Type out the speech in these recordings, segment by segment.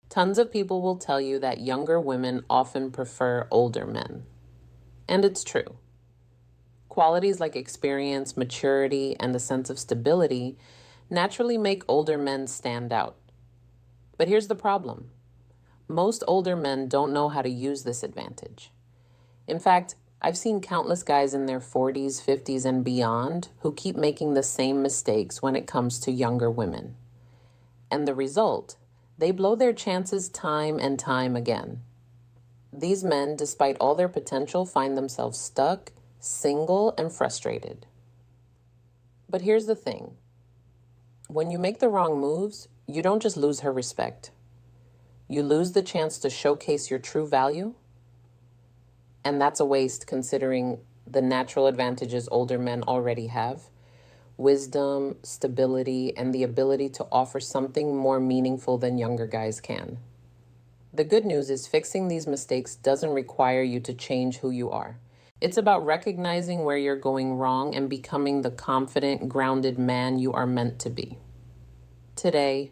Tons of people will tell you that younger women often prefer older men. And it's true. Qualities like experience, maturity, and a sense of stability naturally make older men stand out. But here's the problem. Most older men don't know how to use this advantage. In fact, I've seen countless guys in their 40s, 50s, and beyond who keep making the same mistakes when it comes to younger women. And the result, they blow their chances time and time again. These men, despite all their potential, find themselves stuck, single, and frustrated. But here's the thing. When you make the wrong moves, you don't just lose her respect. You lose the chance to showcase your true value. And that's a waste considering the natural advantages older men already have. Wisdom, stability, and the ability to offer something more meaningful than younger guys can. The good news is fixing these mistakes doesn't require you to change who you are. It's about recognizing where you're going wrong and becoming the confident, grounded man you are meant to be. Today,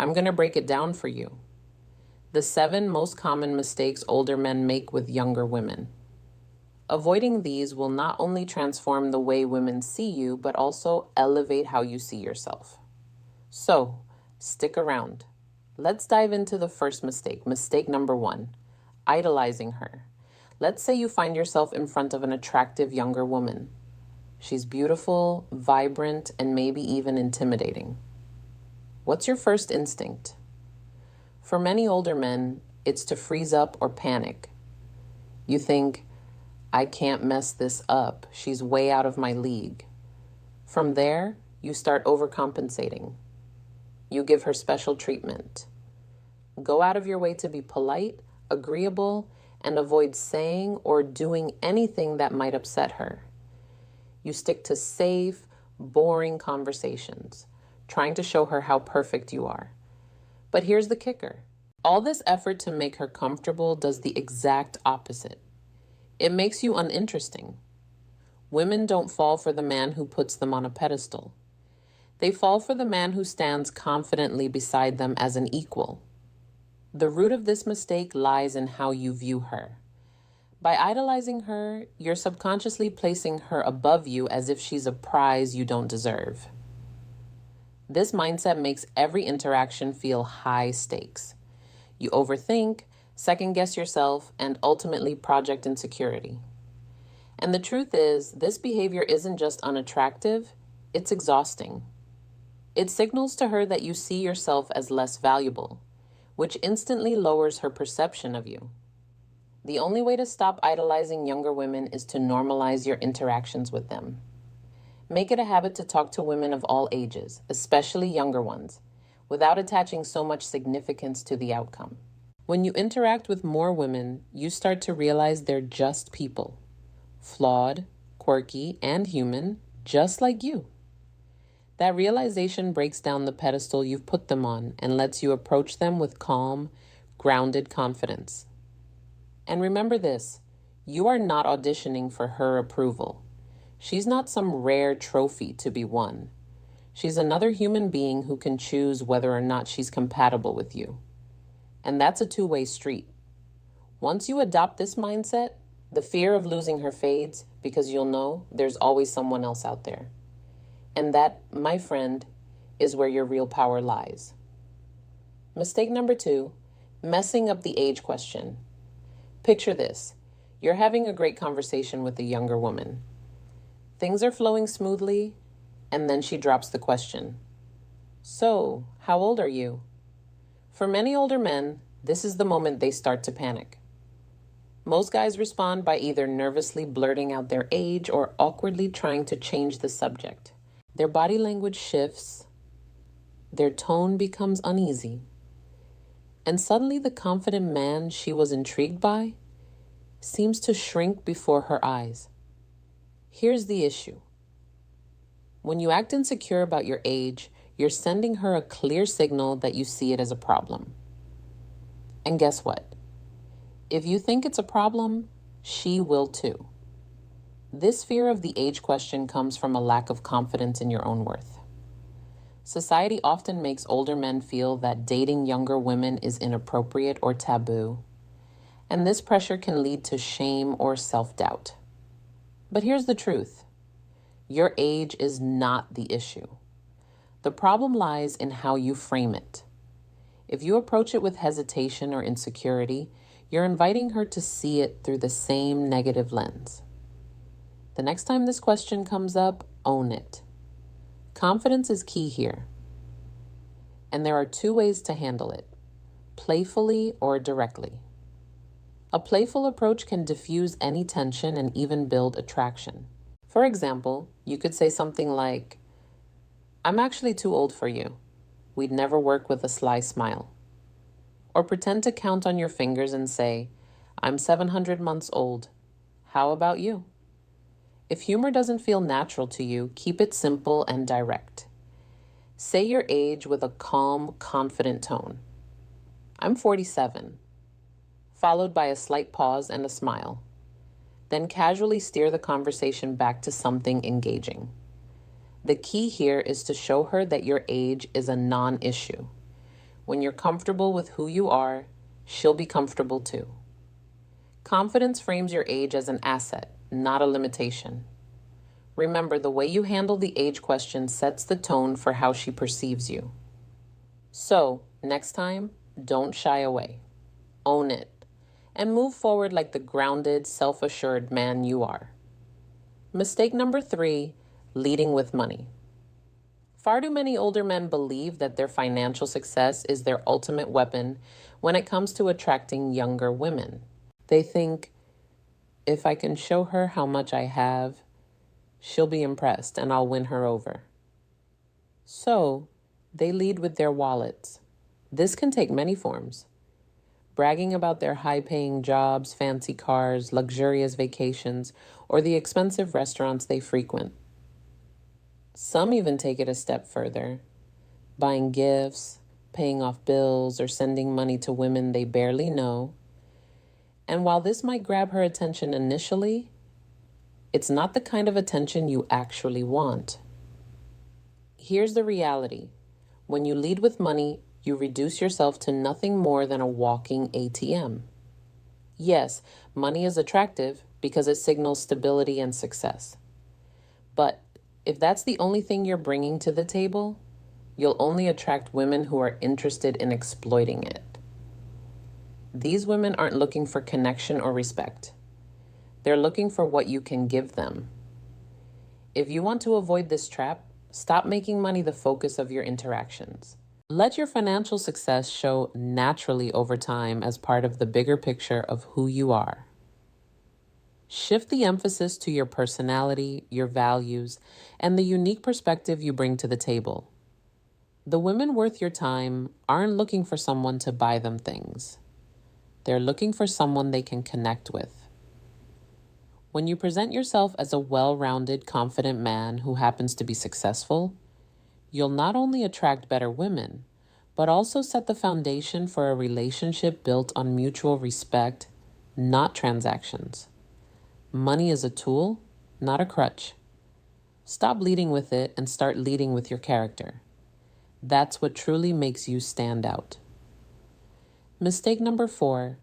I'm going to break it down for you. The 7 most common mistakes older men make with younger women. Avoiding these will not only transform the way women see you, but also elevate how you see yourself. So, stick around. Let's dive into the first mistake. Mistake number 1, idolizing her. Let's say you find yourself in front of an attractive younger woman. She's beautiful, vibrant, and maybe even intimidating. What's your first instinct? For many older men, it's to freeze up or panic. You think, I can't mess this up. She's way out of my league. From there, you start overcompensating. You give her special treatment. Go out of your way to be polite, agreeable, and avoid saying or doing anything that might upset her. You stick to safe, boring conversations, trying to show her how perfect you are. But here's the kicker. All this effort to make her comfortable does the exact opposite. It makes you uninteresting. Women don't fall for the man who puts them on a pedestal. They fall for the man who stands confidently beside them as an equal. The root of this mistake lies in how you view her. By idolizing her, you're subconsciously placing her above you as if she's a prize you don't deserve. This mindset makes every interaction feel high stakes. You overthink, second-guess yourself, and ultimately project insecurity. And the truth is, this behavior isn't just unattractive, it's exhausting. It signals to her that you see yourself as less valuable, which instantly lowers her perception of you. The only way to stop idolizing younger women is to normalize your interactions with them. Make it a habit to talk to women of all ages, especially younger ones, without attaching so much significance to the outcome. When you interact with more women, you start to realize they're just people, flawed, quirky, and human, just like you. That realization breaks down the pedestal you've put them on and lets you approach them with calm, grounded confidence. And remember this, you are not auditioning for her approval. She's not some rare trophy to be won. She's another human being who can choose whether or not she's compatible with you. And that's a two-way street. Once you adopt this mindset, the fear of losing her fades because you'll know there's always someone else out there. And that, my friend, is where your real power lies. Mistake number 2, messing up the age question. Picture this. You're having a great conversation with a younger woman. Things are flowing smoothly, and then she drops the question. So, how old are you? For many older men, this is the moment they start to panic. Most guys respond by either nervously blurting out their age or awkwardly trying to change the subject. Their body language shifts, their tone becomes uneasy, and suddenly the confident man she was intrigued by seems to shrink before her eyes. Here's the issue. When you act insecure about your age, you're sending her a clear signal that you see it as a problem. And guess what? If you think it's a problem, she will too. This fear of the age question comes from a lack of confidence in your own worth. Society often makes older men feel that dating younger women is inappropriate or taboo, and this pressure can lead to shame or self-doubt. But here's the truth. Your age is not the issue. The problem lies in how you frame it. If you approach it with hesitation or insecurity, you're inviting her to see it through the same negative lens. The next time this question comes up, own it. Confidence is key here. And there are two ways to handle it: playfully or directly. A playful approach can diffuse any tension and even build attraction. For example, you could say something like, "I'm actually too old for you. We'd never work," with a sly smile. Or pretend to count on your fingers and say, "I'm 700 months old. How about you?" If humor doesn't feel natural to you, keep it simple and direct. Say your age with a calm, confident tone. "I'm 47, followed by a slight pause and a smile. Then casually steer the conversation back to something engaging. The key here is to show her that your age is a non-issue. When you're comfortable with who you are, she'll be comfortable too. Confidence frames your age as an asset, not a limitation. Remember, the way you handle the age question sets the tone for how she perceives you. So, next time, don't shy away. Own it. And move forward like the grounded, self-assured man you are. Mistake number 3, leading with money. Far too many older men believe that their financial success is their ultimate weapon when it comes to attracting younger women. They think, if I can show her how much I have, she'll be impressed and I'll win her over. So, they lead with their wallets. This can take many forms. Bragging about their high-paying jobs, fancy cars, luxurious vacations, or the expensive restaurants they frequent. Some even take it a step further, buying gifts, paying off bills, or sending money to women they barely know. And while this might grab her attention initially, it's not the kind of attention you actually want. Here's the reality. When you lead with money, you reduce yourself to nothing more than a walking ATM. Yes, money is attractive because it signals stability and success. But if that's the only thing you're bringing to the table, you'll only attract women who are interested in exploiting it. These women aren't looking for connection or respect. They're looking for what you can give them. If you want to avoid this trap, stop making money the focus of your interactions. Let your financial success show naturally over time as part of the bigger picture of who you are. Shift the emphasis to your personality, your values, and the unique perspective you bring to the table. The women worth your time aren't looking for someone to buy them things. They're looking for someone they can connect with. When you present yourself as a well-rounded, confident man who happens to be successful, you'll not only attract better women, but also set the foundation for a relationship built on mutual respect, not transactions. Money is a tool, not a crutch. Stop leading with it and start leading with your character. That's what truly makes you stand out. Mistake number 4,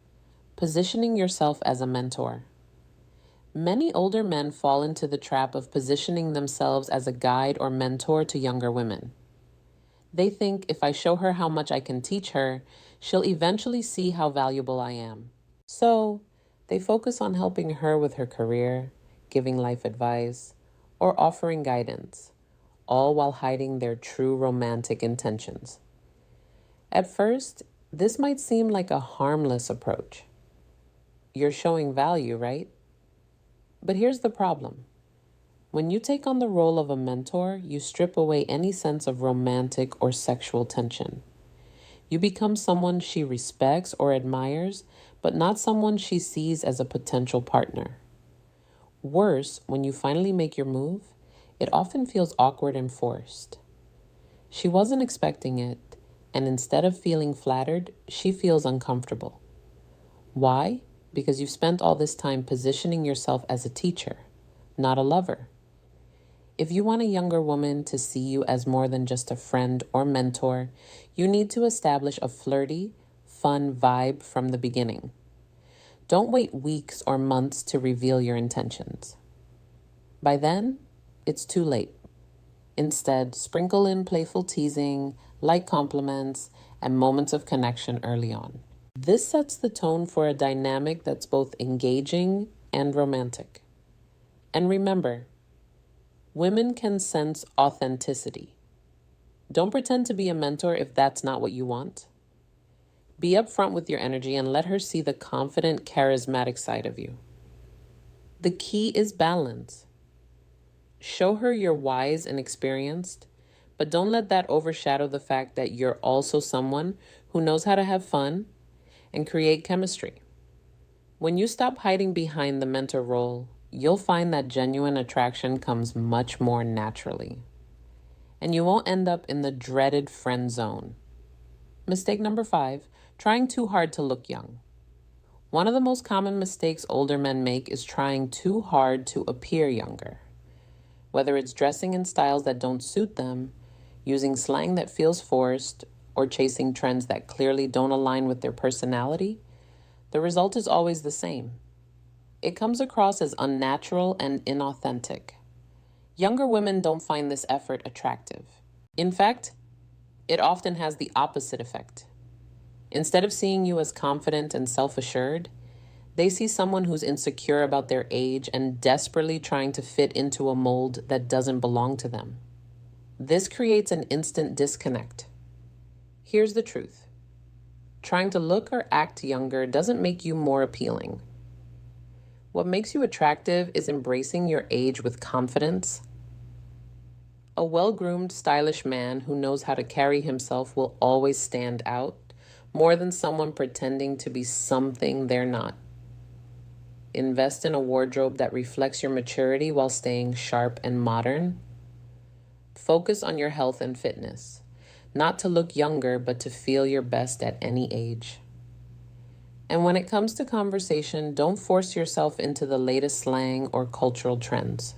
positioning yourself as a mentor. Many older men fall into the trap of positioning themselves as a guide or mentor to younger women. They think if I show her how much I can teach her, she'll eventually see how valuable I am. So, they focus on helping her with her career, giving life advice, or offering guidance, all while hiding their true romantic intentions. At first, this might seem like a harmless approach. You're showing value, right? But here's the problem. When you take on the role of a mentor, you strip away any sense of romantic or sexual tension. You become someone she respects or admires, but not someone she sees as a potential partner. Worse, when you finally make your move, it often feels awkward and forced. She wasn't expecting it, and instead of feeling flattered, she feels uncomfortable. Why? Because you've spent all this time positioning yourself as a teacher, not a lover. If you want a younger woman to see you as more than just a friend or mentor, you need to establish a flirty, fun vibe from the beginning. Don't wait weeks or months to reveal your intentions. By then, it's too late. Instead, sprinkle in playful teasing, light compliments, and moments of connection early on. This sets the tone for a dynamic that's both engaging and romantic. And remember, women can sense authenticity. Don't pretend to be a mentor if that's not what you want. Be upfront with your energy and let her see the confident, charismatic side of you. The key is balance. Show her you're wise and experienced, but don't let that overshadow the fact that you're also someone who knows how to have fun and create chemistry. When you stop hiding behind the mentor role, you'll find that genuine attraction comes much more naturally. And you won't end up in the dreaded friend zone. Mistake number 5, trying too hard to look young. One of the most common mistakes older men make is trying too hard to appear younger. Whether it's dressing in styles that don't suit them, using slang that feels forced, or chasing trends that clearly don't align with their personality, the result is always the same. It comes across as unnatural and inauthentic. Younger women don't find this effort attractive. In fact, it often has the opposite effect. Instead of seeing you as confident and self-assured, they see someone who's insecure about their age and desperately trying to fit into a mold that doesn't belong to them. This creates an instant disconnect. Here's the truth. Trying to look or act younger doesn't make you more appealing. What makes you attractive is embracing your age with confidence. A well-groomed, stylish man who knows how to carry himself will always stand out, more than someone pretending to be something they're not. Invest in a wardrobe that reflects your maturity while staying sharp and modern. Focus on your health and fitness, not to look younger, but to feel your best at any age. And when it comes to conversation, don't force yourself into the latest slang or cultural trends.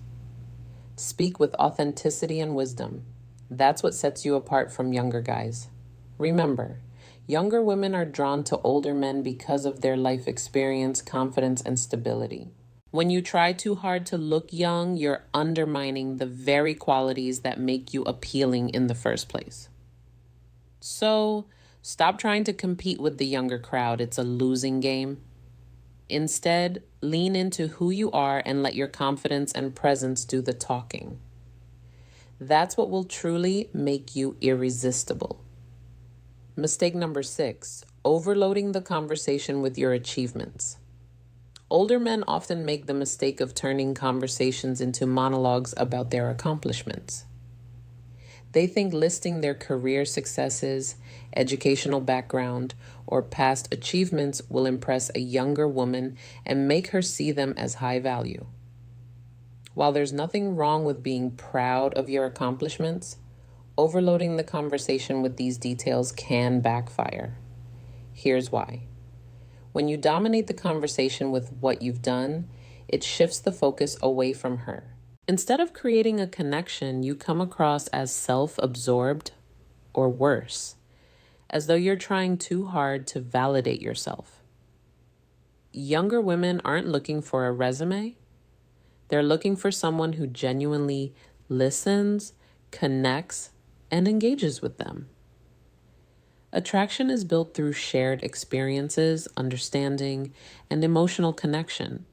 Speak with authenticity and wisdom. That's what sets you apart from younger guys. Remember, younger women are drawn to older men because of their life experience, confidence, and stability. When you try too hard to look young, you're undermining the very qualities that make you appealing in the first place. So, stop trying to compete with the younger crowd. It's a losing game. Instead, lean into who you are and let your confidence and presence do the talking. That's what will truly make you irresistible. Mistake number 6, overloading the conversation with your achievements. Older men often make the mistake of turning conversations into monologues about their accomplishments. They think listing their career successes, educational background, or past achievements will impress a younger woman and make her see them as high value. While there's nothing wrong with being proud of your accomplishments, overloading the conversation with these details can backfire. Here's why. When you dominate the conversation with what you've done, it shifts the focus away from her. Instead of creating a connection, you come across as self-absorbed, or worse, as though you're trying too hard to validate yourself. Younger women aren't looking for a resume. They're looking for someone who genuinely listens, connects, and engages with them. Attraction is built through shared experiences, understanding, and emotional connection,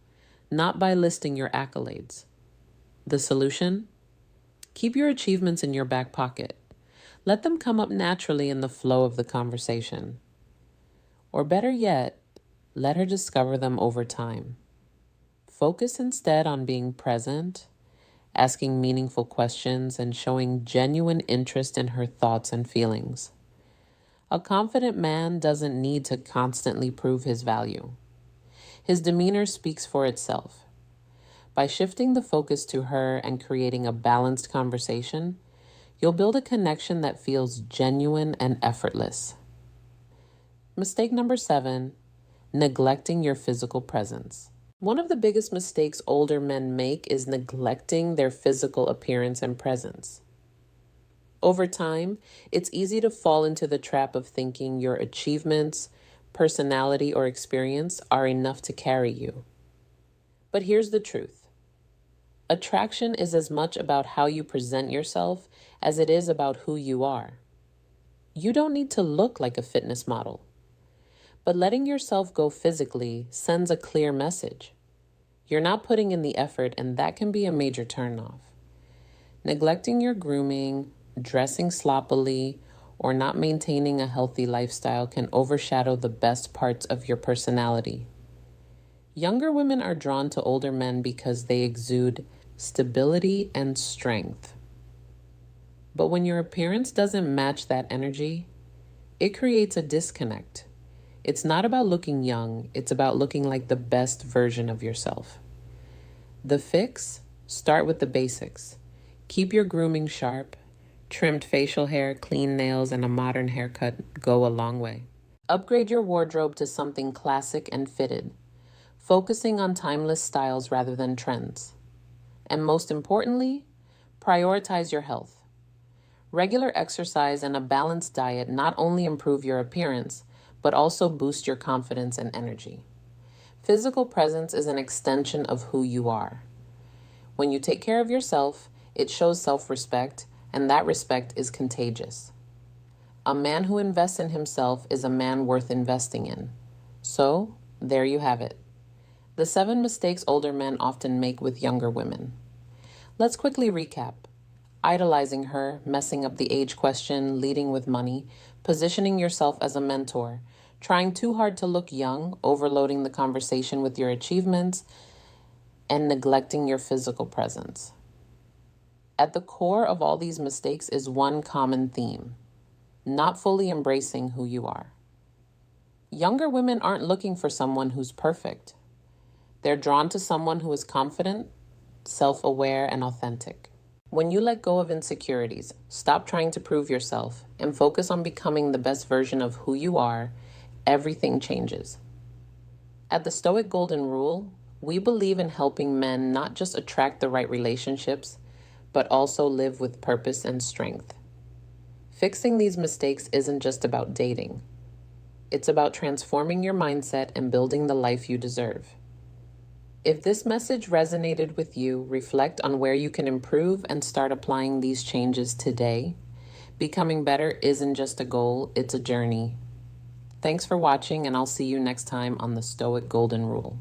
not by listing your accolades. The solution? Keep your achievements in your back pocket. Let them come up naturally in the flow of the conversation. Or better yet, let her discover them over time. Focus instead on being present, asking meaningful questions, and showing genuine interest in her thoughts and feelings. A confident man doesn't need to constantly prove his value. His demeanor speaks for itself. By shifting the focus to her and creating a balanced conversation, you'll build a connection that feels genuine and effortless. Mistake number 7, neglecting your physical presence. One of the biggest mistakes older men make is neglecting their physical appearance and presence. Over time, it's easy to fall into the trap of thinking your achievements, personality, or experience are enough to carry you. But here's the truth. Attraction is as much about how you present yourself as it is about who you are. You don't need to look like a fitness model, but letting yourself go physically sends a clear message. You're not putting in the effort, and that can be a major turnoff. Neglecting your grooming, dressing sloppily, or not maintaining a healthy lifestyle can overshadow the best parts of your personality. Younger women are drawn to older men because they exude stability and strength. But when your appearance doesn't match that energy, it creates a disconnect. It's not about looking young, it's about looking like the best version of yourself. The fix? Start with the basics. Keep your grooming sharp. Trimmed facial hair, clean nails, and a modern haircut go a long way. Upgrade your wardrobe to something classic and fitted, focusing on timeless styles rather than trends. And most importantly, prioritize your health. Regular exercise and a balanced diet not only improve your appearance, but also boost your confidence and energy. Physical presence is an extension of who you are. When you take care of yourself, it shows self-respect, and that respect is contagious. A man who invests in himself is a man worth investing in. So, there you have it. The 7 mistakes older men often make with younger women. Let's quickly recap. Idolizing her, messing up the age question, leading with money, positioning yourself as a mentor, trying too hard to look young, overloading the conversation with your achievements, and neglecting your physical presence. At the core of all these mistakes is one common theme: not fully embracing who you are. Younger women aren't looking for someone who's perfect. They're drawn to someone who is confident, self-aware, and authentic. When you let go of insecurities, stop trying to prove yourself, and focus on becoming the best version of who you are, everything changes. At the Stoic Golden Rule, we believe in helping men not just attract the right relationships, but also live with purpose and strength. Fixing these mistakes isn't just about dating. It's about transforming your mindset and building the life you deserve. If this message resonated with you, reflect on where you can improve and start applying these changes today. Becoming better isn't just a goal, it's a journey. Thanks for watching, and I'll see you next time on the Stoic Golden Rule.